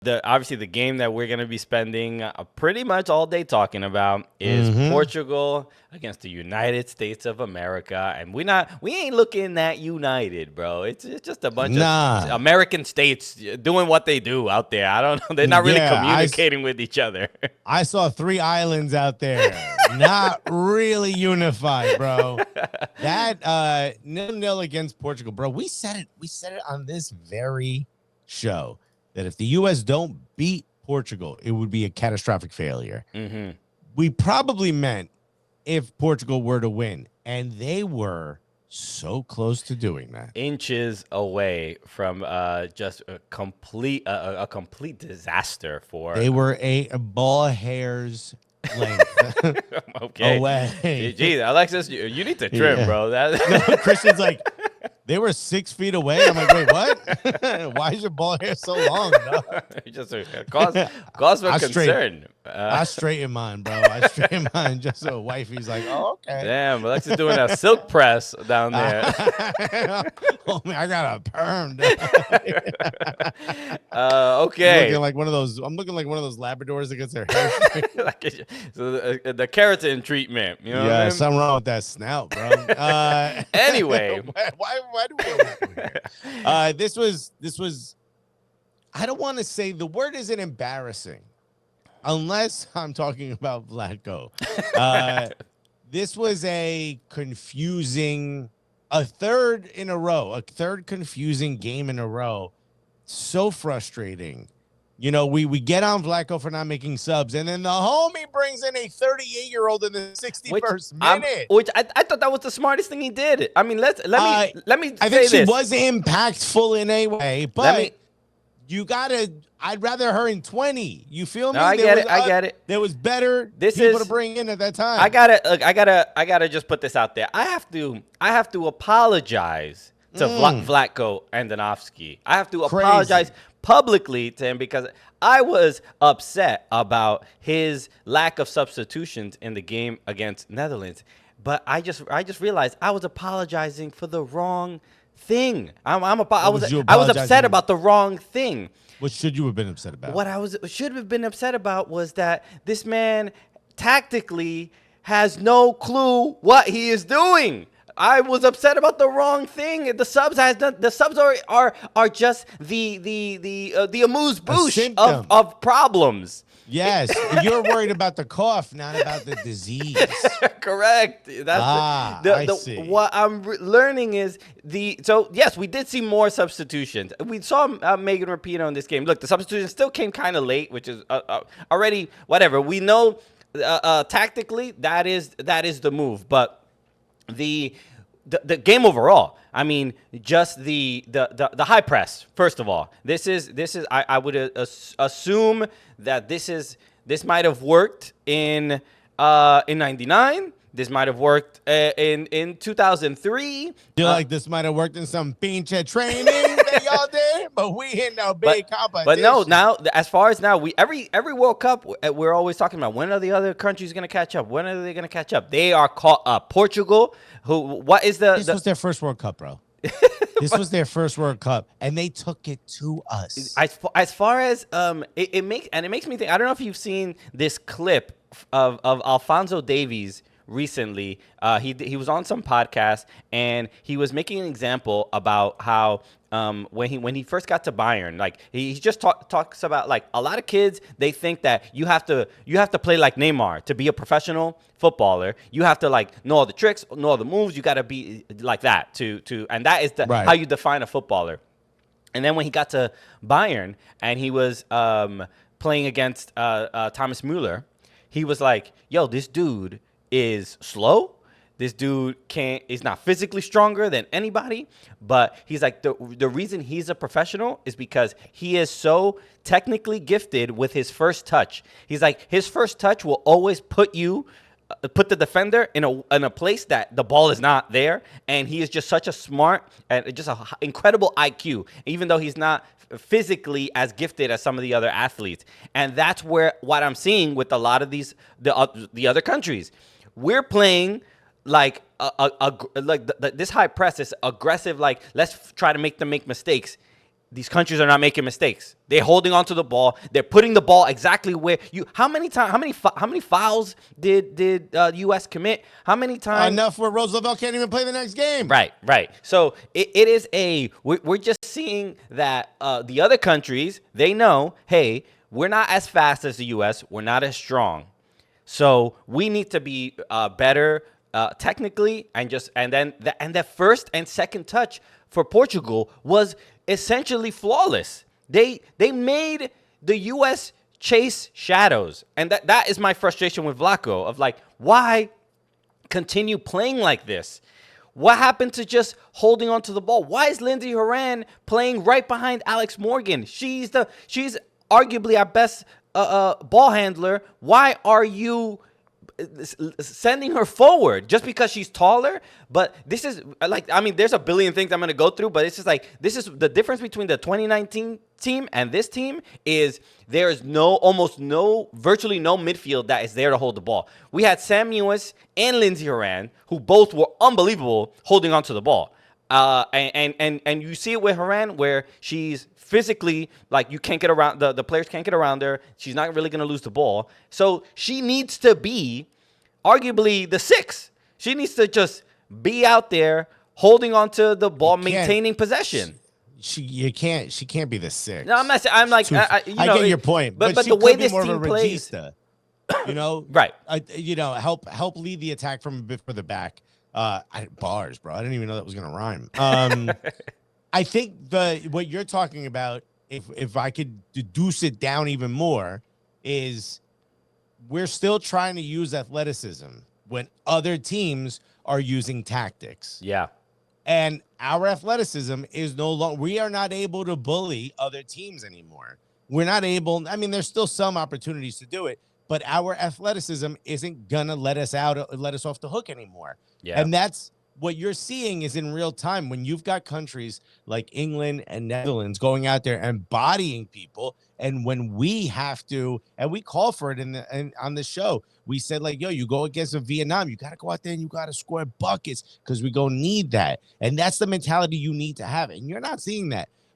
Obviously the game that we're going to be spending pretty much all day talking about is Portugal against the United States of America, and we ain't looking that united, bro. It's just a bunch of American states doing what they do out there. I don't know. They're not really communicating with each other. I saw 3 islands out there, not really unified, bro. That 0-0 against Portugal, bro. We said it on this very show that if the U.S. don't beat Portugal, it would be a catastrophic failure. We probably meant if Portugal were to win, and they were so close to doing that. Inches away from just a complete disaster for. They were a ball hair's length away. Geez, Alexis, you need to trim, bro. Christian's like, they were 6 feet away. I'm like, wait, what? Why is your ball hair so long? No? Just cause for concern. I straighten mine, bro. I straighten mine just so wifey's like, oh, okay. Damn, Alexis doing a silk press down there. Oh, man, I got a perm. Okay. I'm looking like one of those Labradors that gets their hair straightened. So the keratin treatment. You know what I mean? Something wrong with that snout, bro. Anyway. Why do we always do here? This was, I don't want to say, the word isn't embarrassing, unless I'm talking about Vlatko. This was a third confusing game in a row. So frustrating. You know, we get on Vlatko for not making subs, and then the homie brings in a 38-year-old in the 61st minute. Which I thought that was the smartest thing he did. I mean, let me I say think she this. was impactful in a way, but I'd rather her in 20. You feel me? No, I get it. There was better people to bring in at that time. I gotta just put this out there. I have to apologize to Vlatko Andonovski. I have to apologize publicly to him because I was upset about his lack of substitutions in the game against Netherlands. But I just realized I was apologizing for the wrong thing. I was upset about the wrong thing. What should you have been upset about? What should have been upset about was that this man tactically has no clue what he is doing. I was upset about the wrong thing. The subs are just the amuse-bouche of problems. Yes, you're worried about the cough, not about the disease. Correct. I see. What I'm learning is yes, we did see more substitutions. We saw Megan Rapinoe in this game. Look, the substitution still came kind of late, which is already whatever. We know tactically that is the move, but the game overall, I mean, just the high press. First of all, this is I would assume that this might have worked in '99. This might have worked in 2003. Like this might have worked in some pinche training that y'all did, but we hit no big competition. But no, now as far as now, every World Cup we're always talking about when are the other countries going to catch up? When are they going to catch up? They are caught up. Portugal, this was their first World Cup, bro. This was their first World Cup, and they took it to us. As far as it makes me think. I don't know if you've seen this clip of Alphonso Davies recently. He was on some podcast and he was making an example about how when he first got to Bayern, like he just talks about like a lot of kids, they think that you have to play like Neymar to be a professional footballer. You have to like know all the tricks, know all the moves. You got to be like that to and that is how you define a footballer. And then when he got to Bayern and he was playing against Thomas Müller, he was like, "Yo, this dude is slow. This dude is not physically stronger than anybody, but he's like the reason he's a professional is because he is so technically gifted with his first touch. He's like his first touch will always put the defender in a place that the ball is not there, and he is just such a smart and just an incredible IQ, even though he's not physically as gifted as some of the other athletes. And that's what I'm seeing with a lot of the other countries. We're playing like this high press, this aggressive, like let's try to make them make mistakes. these countries are not making mistakes. They're holding on to the ball. They're putting the ball exactly where you. How many fouls did U.S. commit? How many times? Enough where Roosevelt can't even play the next game. Right. So it is we're just seeing that the other countries, they know, hey, we're not as fast as the U.S. We're not as strong. So we need to be better technically, and then the first and second touch for Portugal was essentially flawless. They made the U.S. chase shadows, and that is my frustration with Vlatko of like, why continue playing like this? What happened to just holding on to the ball? Why is Lindsey Horan playing right behind Alex Morgan? She's arguably our best ball handler. Why are you sending her forward just because she's taller? But this is like, I mean, there's a billion things I'm going to go through, but it's just like, this is the difference between the 2019 team and this team is there's virtually no midfield that is there to hold the ball. We had Sam Ewis and Lindsey Horan, who both were unbelievable holding on to the ball. And you see it with Horan where she's physically, like, you can't get around, the players can't get around her. She's not really going to lose the ball. So she needs to be arguably the 6. She needs to just be out there holding on to the ball, maintaining possession. She can't be the 6. No, I'm not saying, I'm like, I get your point. But she the way could be this more team of a plays. regista, you know? Right. Help lead the attack from a bit further back. Bars, bro. I didn't even know that was going to rhyme. I think what you're talking about, if I could deduce it down even more, is we're still trying to use athleticism when other teams are using tactics. Yeah. And our athleticism is no longer, we are not able to bully other teams anymore. We're not able, I mean, there's still some opportunities to do it, but our athleticism isn't going to let us off the hook anymore. Yeah. And that's what you're seeing is in real time when you've got countries like England and Netherlands going out there and bodying people. And when we have to, and we call for it on the show, we said like, yo, you go against Vietnam, you got to go out there and you got to score buckets because we going to need that. And that's the mentality you need to have. And you're not seeing that.